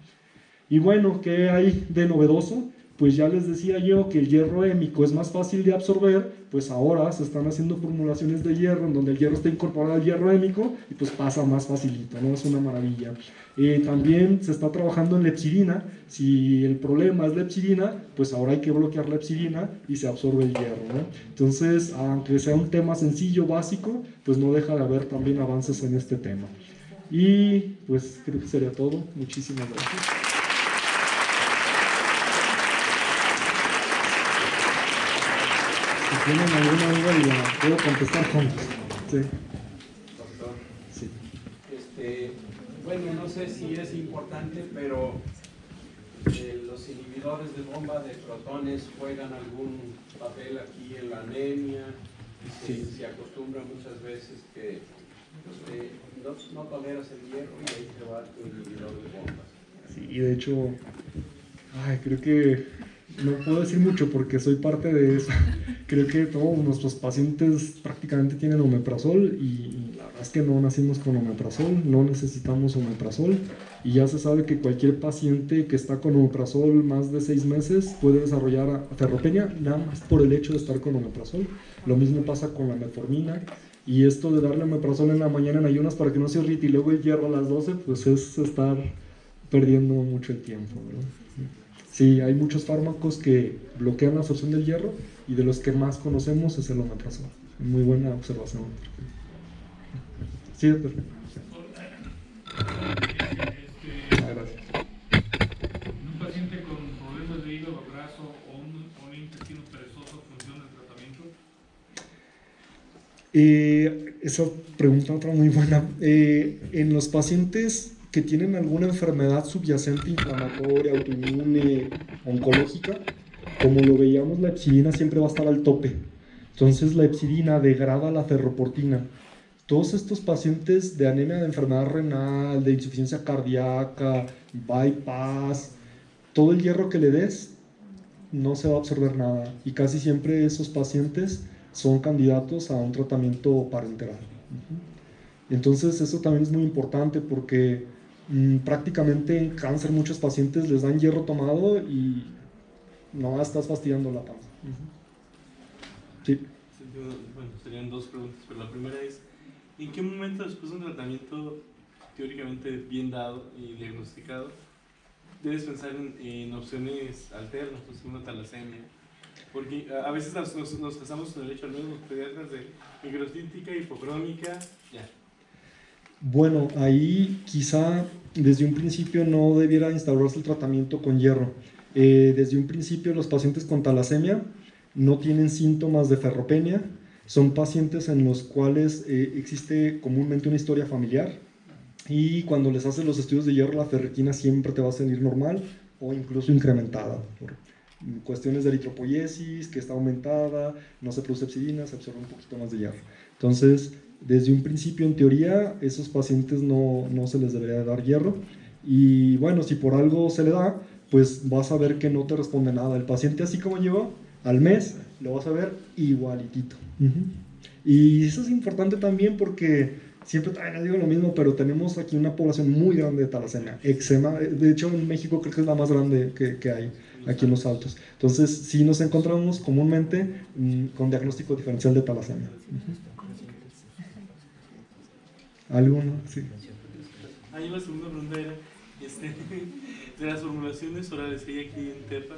Y bueno, ¿qué hay de novedoso? Pues ya les decía yo que el hierro hémico es más fácil de absorber, pues ahora se están haciendo formulaciones de hierro en donde el hierro está incorporado al hierro hémico y pues pasa más facilito, ¿no? Es una maravilla. También se está trabajando en lepsidina. Si el problema es lepsidina, pues ahora hay que bloquear la lepsidina y se absorbe el hierro, ¿no? Entonces, aunque sea un tema sencillo, básico, pues no deja de haber también avances en este tema. Y pues creo que sería todo. Muchísimas gracias. Si tienen alguna duda, la puedo contestar juntos. Sí. Doctor, Sí. bueno, no sé si es importante, pero los inhibidores de bomba de protones juegan algún papel aquí en la anemia. Sí. Se acostumbra muchas veces que no toleras el hierro y ahí te va tu inhibidor de bombas. Sí, y de hecho, creo que no puedo decir mucho porque soy parte de eso. Creo que todos nuestros pacientes prácticamente tienen omeprazol y la verdad es que no nacimos con omeprazol, no necesitamos omeprazol y ya se sabe que cualquier paciente que está con omeprazol más de 6 meses puede desarrollar ferropenia nada más por el hecho de estar con omeprazol. Lo mismo pasa con la metformina. Y esto de darle omeprazol en la mañana en ayunas para que no se irrite y luego el hierro a las 12, pues es estar perdiendo mucho el tiempo, ¿verdad? Sí, hay muchos fármacos que bloquean la absorción del hierro y de los que más conocemos es el omeprazol. Muy buena observación. Sí, perfecto. Gracias. En un paciente con problemas de hígado graso o un intestino perezoso, ¿funciona el tratamiento? Esa pregunta otra muy buena. En los pacientes que tienen alguna enfermedad subyacente inflamatoria, autoinmune, oncológica, como lo veíamos, la hepcidina siempre va a estar al tope. Entonces la hepcidina degrada la ferroportina. Todos estos pacientes de anemia de enfermedad renal, de insuficiencia cardíaca, bypass, todo el hierro que le des no se va a absorber nada y casi siempre esos pacientes son candidatos a un tratamiento parenteral. Entonces eso también es muy importante porque prácticamente en cáncer muchos pacientes les dan hierro tomado y no estás fastidiando la panza. Sí. Bueno, serían dos preguntas, pero la primera es, ¿en qué momento después de un tratamiento teóricamente bien dado y diagnosticado debes pensar en opciones alternas, pues una talasemia? Porque a veces nos casamos con el hecho, al menos los pediatras, de microcítica, hipocrómica, ya. Bueno, ahí quizá desde un principio no debiera instaurarse el tratamiento con hierro. Desde un principio los pacientes con talasemia no tienen síntomas de ferropenia, son pacientes en los cuales existe comúnmente una historia familiar y cuando les haces los estudios de hierro la ferritina siempre te va a salir normal o incluso incrementada cuestiones de eritropoiesis, que está aumentada, no se produce hepcidina, se absorbe un poquito más de hierro. Entonces, desde un principio, en teoría, esos pacientes no se les debería dar hierro. Y bueno, si por algo se le da, pues vas a ver que no te responde nada. El paciente, así como llegó, al mes, lo vas a ver igualitito. Y eso es importante también porque siempre les digo lo mismo, pero tenemos aquí una población muy grande de talasemia, eczema. De hecho, en México creo que es la más grande que hay aquí en Los Altos. Entonces, sí nos encontramos comúnmente con diagnóstico diferencial de talasemia. ¿Alguno? Sí. Ahí la segunda pregunta era de las formulaciones orales que hay aquí en TEPA.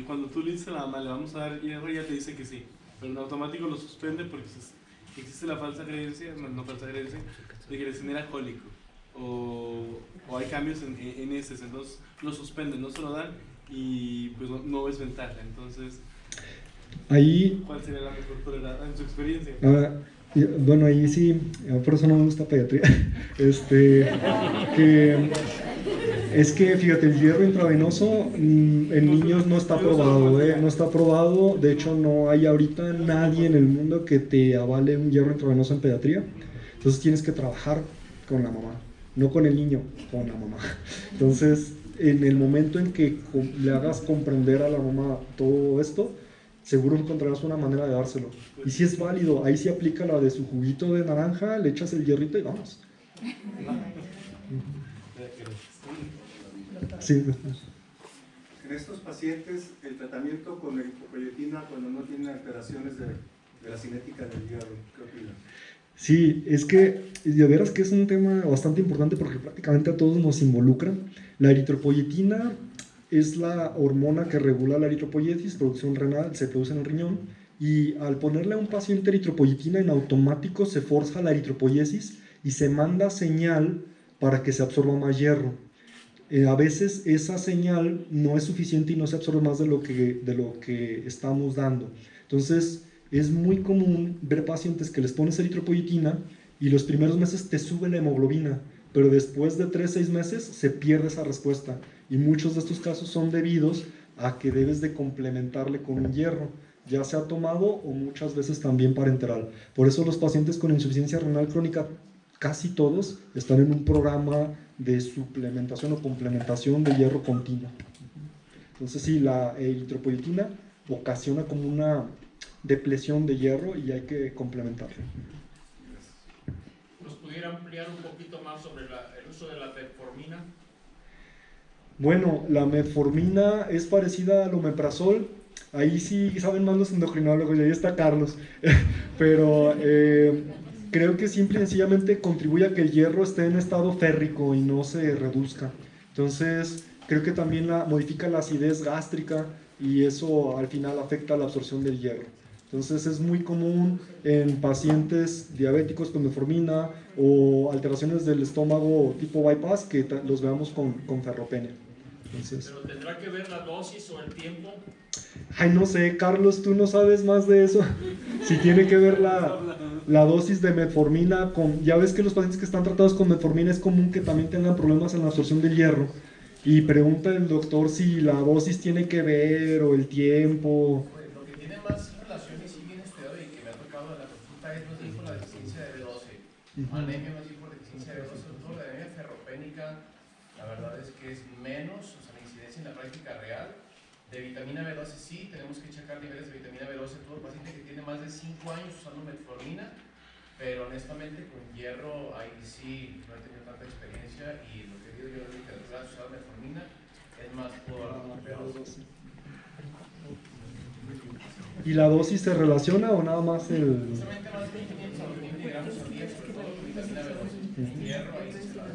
Cuando tú le dices a la mamá, le vamos a dar hierro, ella te dice que sí, pero en automático lo suspende porque existe la falsa creencia, no falsa creencia, de que le genera cólico. O hay cambios en heces, entonces lo suspenden, no se lo dan y pues no es ventaja. Entonces, ahí, ¿cuál sería la mejor tolerada en su experiencia? Bueno, ahí sí, por eso no me gusta pediatría. Es que, fíjate, el hierro intravenoso en niños no está aprobado, no está aprobado. De hecho, no hay ahorita nadie en el mundo que te avale un hierro intravenoso en pediatría. Entonces tienes que trabajar con la mamá, no con el niño, con la mamá. Entonces, en el momento en que le hagas comprender a la mamá todo esto, seguro encontrarás una manera de dárselo. Y si es válido, ahí sí aplica la de su juguito de naranja, le echas el hierrito y vamos. Sí. En estos pacientes, el tratamiento con eritropoyetina cuando no tienen alteraciones de la cinética del hierro, ¿qué opinan? Sí, es que de veras que es un tema bastante importante porque prácticamente a todos nos involucra. La eritropoyetina es la hormona que regula la eritropoiesis, producción renal, se produce en el riñón, y al ponerle a un paciente eritropoyetina en automático se forza la eritropoiesis y se manda señal para que se absorba más hierro. A veces esa señal no es suficiente y no se absorbe más de lo que estamos dando. Entonces es muy común ver pacientes que les pones eritropoyetina y los primeros meses te sube la hemoglobina, pero después de 3-6 meses se pierde esa respuesta. Y muchos de estos casos son debidos a que debes de complementarle con un hierro, ya sea tomado o muchas veces también parenteral. Por eso los pacientes con insuficiencia renal crónica, casi todos, están en un programa de suplementación o complementación de hierro continuo. Entonces sí, la eritropoyetina ocasiona como una depresión de hierro y hay que complementarla. ¿Nos pudiera ampliar un poquito más sobre el uso de la metformina? Bueno, la metformina es parecida al omeprazol. Ahí sí saben más los endocrinólogos, y ahí está Carlos. Pero creo que simple y sencillamente contribuye a que el hierro esté en estado férrico y no se reduzca. Entonces, creo que también modifica la acidez gástrica y eso al final afecta la absorción del hierro. Entonces, es muy común en pacientes diabéticos con metformina o alteraciones del estómago tipo bypass que los veamos con ferropenia. Entonces, ¿pero tendrá que ver la dosis o el tiempo? Ay, no sé, Carlos, tú no sabes más de eso. Si tiene que ver la dosis de metformina con... Ya ves que los pacientes que están tratados con metformina es común que también tengan problemas en la absorción del hierro. Y pregunta el doctor si la dosis tiene que ver o el tiempo. Lo que tiene más relación y sí bien estudiado y que me ha tocado en la consulta es más bien con la deficiencia de B12. Anemia más bien por deficiencia de B12, sobre todo la anemia ferropénica, la verdad es que es menos, o sea, la incidencia en la práctica real. De vitamina B12 sí, tenemos que checar niveles de vitamina B12 en todo paciente que tiene más de 5 años usando metformina, pero honestamente con hierro ahí sí no he tenido tanta experiencia y lo que digo yo de literatura usada metformina es más por B12. ¿Y la dosis se relaciona o nada más el...? Justamente más de 500 a 2000 miligramos al día, sobre todo con vitamina B12. Hierro ahí sí se la...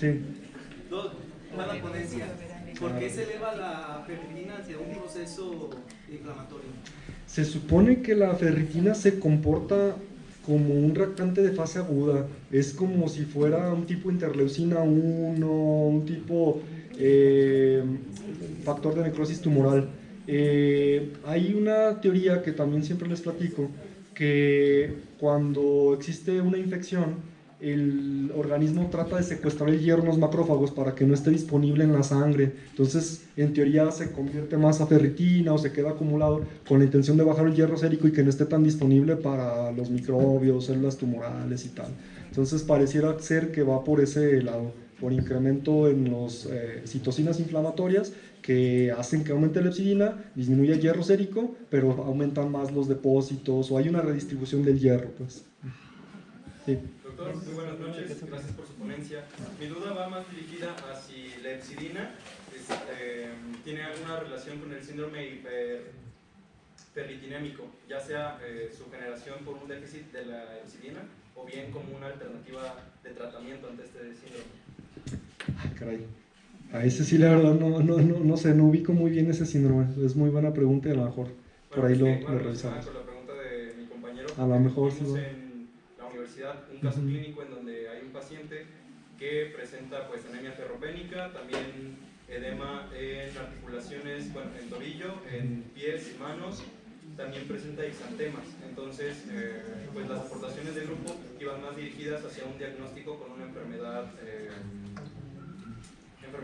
Sí. Para la ponencia, ¿por qué se eleva la ferritina hacia un proceso inflamatorio? Se supone que la ferritina se comporta como un reactante de fase aguda. Es como si fuera un tipo interleucina 1, un tipo factor de necrosis tumoral. Hay una teoría que también siempre les platico, que cuando existe una infección, el organismo trata de secuestrar el hierro en los macrófagos para que no esté disponible en la sangre. Entonces, en teoría, se convierte más a ferritina o se queda acumulado con la intención de bajar el hierro sérico y que no esté tan disponible para los microbios, células tumorales y tal. Entonces, pareciera ser que va por ese lado, por incremento en los citocinas inflamatorias que hacen que aumente la epsidina, disminuye el hierro sérico, pero aumentan más los depósitos o hay una redistribución del hierro, pues. Sí. Doctor, muy buenas noches, gracias por su ponencia. Mi duda va más dirigida a si la epsidina tiene alguna relación con el síndrome hiperferritinémico, ya sea su generación por un déficit de la epsidina o bien como una alternativa de tratamiento ante este síndrome. Ay, caray. A ese sí, la verdad, no sé, no ubico muy bien ese síndrome. Es muy buena pregunta y a lo mejor por ahí lo revisamos. Con la pregunta de mi compañero, a lo mejor sí. En la universidad un caso clínico en donde hay un paciente que presenta pues anemia ferropénica, también edema en articulaciones, bueno, en tobillo, en pies y manos, también presenta exantemas. Entonces, pues las aportaciones del grupo iban más dirigidas hacia un diagnóstico con una enfermedad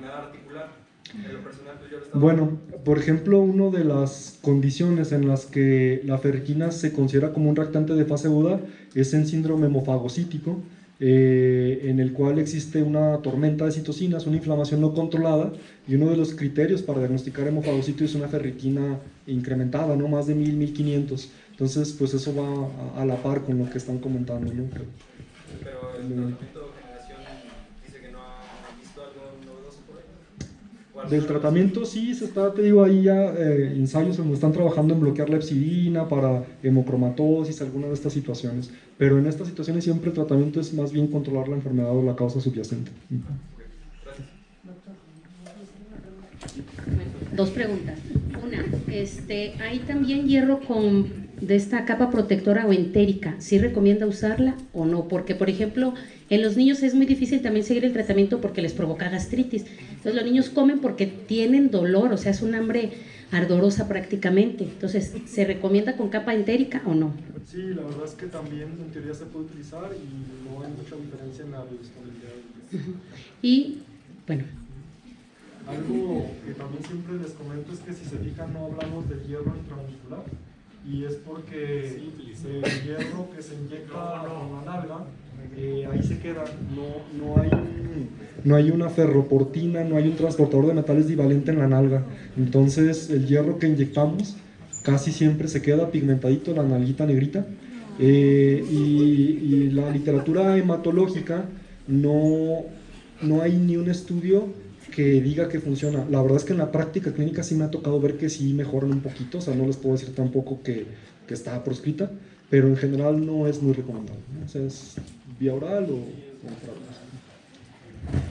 articular. En lo personal, pues yo lo estaba... Bueno, por ejemplo, una de las condiciones en las que la ferritina se considera como un reactante de fase aguda es en síndrome hemofagocítico, en el cual existe una tormenta de citocinas, una inflamación no controlada, y uno de los criterios para diagnosticar hemofagocitis es una ferritina incrementada, no más de 1000, 1500. Entonces, pues eso va a la par con lo que están comentando, ¿no? Pero el tratamiento de generación dice que no ha visto algo novedoso por ahí. Del tratamiento sí se está, te digo, ahí ya ensayos donde están trabajando en bloquear la epsidina para hemocromatosis, alguna de estas situaciones, pero en estas situaciones siempre el tratamiento es más bien controlar la enfermedad o la causa subyacente. Dos preguntas. Una, ¿hay también hierro de esta capa protectora o entérica? ¿Sí recomienda usarla o no? Porque, por ejemplo, en los niños es muy difícil también seguir el tratamiento porque les provoca gastritis. Entonces los niños comen porque tienen dolor, o sea, es un hambre ardorosa prácticamente. Entonces, ¿se recomienda con capa entérica o no? Sí, la verdad es que también en teoría se puede utilizar y no hay mucha diferencia en la biodisponibilidad. Y, bueno... Algo que también siempre les comento es que si se fijan no hablamos de hierro intramuscular y es porque el hierro que se inyecta con la nalga ahí se queda, no hay una ferroportina, no hay un transportador de metales divalente en la nalga, entonces el hierro que inyectamos casi siempre se queda pigmentadito en la nalguita negrita y la literatura hematológica no hay ni un estudio que diga que funciona. La verdad es que en la práctica clínica sí me ha tocado ver que sí mejoran un poquito, o sea, no les puedo decir tampoco que está proscrita, pero en general no es muy recomendable, ¿no? O sea, es vía oral o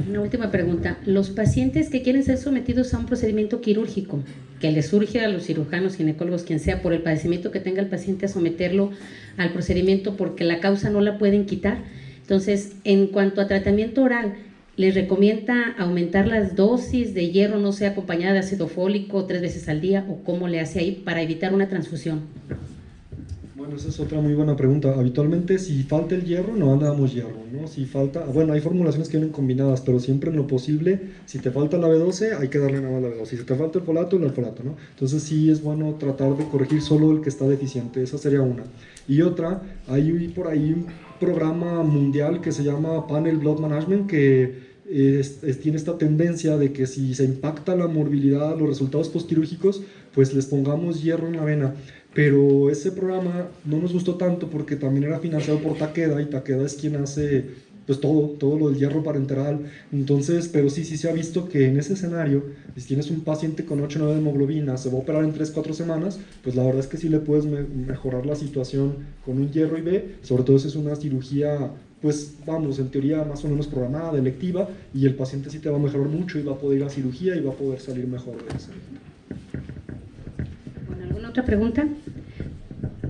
Una última pregunta. Los pacientes que quieren ser sometidos a un procedimiento quirúrgico, que les surge a los cirujanos, ginecólogos, quien sea, por el padecimiento que tenga el paciente, a someterlo al procedimiento porque la causa no la pueden quitar. Entonces, en cuanto a tratamiento oral, ¿les recomienda aumentar las dosis de hierro, no sé, acompañada de ácido fólico 3 veces al día, o cómo le hace ahí para evitar una transfusión? Bueno, esa es otra muy buena pregunta. Habitualmente, si falta el hierro, no le damos hierro, ¿no? Si falta, bueno, hay formulaciones que vienen combinadas, pero siempre en lo posible, si te falta la B12, hay que darle nada más la B12. Si te falta el folato, ¿no? Entonces sí es bueno tratar de corregir solo el que está deficiente. Esa sería una. Y otra, hay por ahí un programa mundial que se llama Panel Blood Management, que tiene esta tendencia de que si se impacta la morbilidad, los resultados postquirúrgicos, pues les pongamos hierro en la vena. Pero ese programa no nos gustó tanto porque también era financiado por Takeda, y Takeda es quien hace pues todo lo del hierro parenteral. Entonces, pero sí se ha visto que en ese escenario, si tienes un paciente con 8 o 9 de hemoglobina, se va a operar en 3-4 semanas, pues la verdad es que sí le puedes mejorar la situación con un hierro IV, sobre todo si es una cirugía, pues vamos, en teoría más o menos programada, electiva, y el paciente sí te va a mejorar mucho y va a poder ir a cirugía y va a poder salir mejor de eso. Bueno, ¿alguna otra pregunta?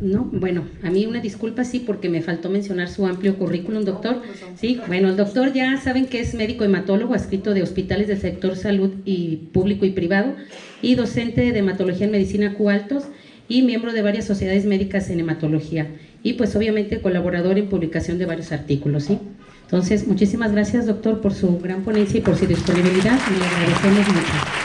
No, bueno, a mí una disculpa, sí, porque me faltó mencionar su amplio currículum, doctor. Sí, bueno, el doctor ya saben que es médico hematólogo, adscrito de hospitales del sector salud y público y privado, y docente de hematología en medicina Q Altos. y miembro de varias sociedades médicas en hematología y pues obviamente colaborador en publicación de varios artículos, ¿sí? Entonces, muchísimas gracias, doctor, por su gran ponencia y por su disponibilidad. Le agradecemos mucho.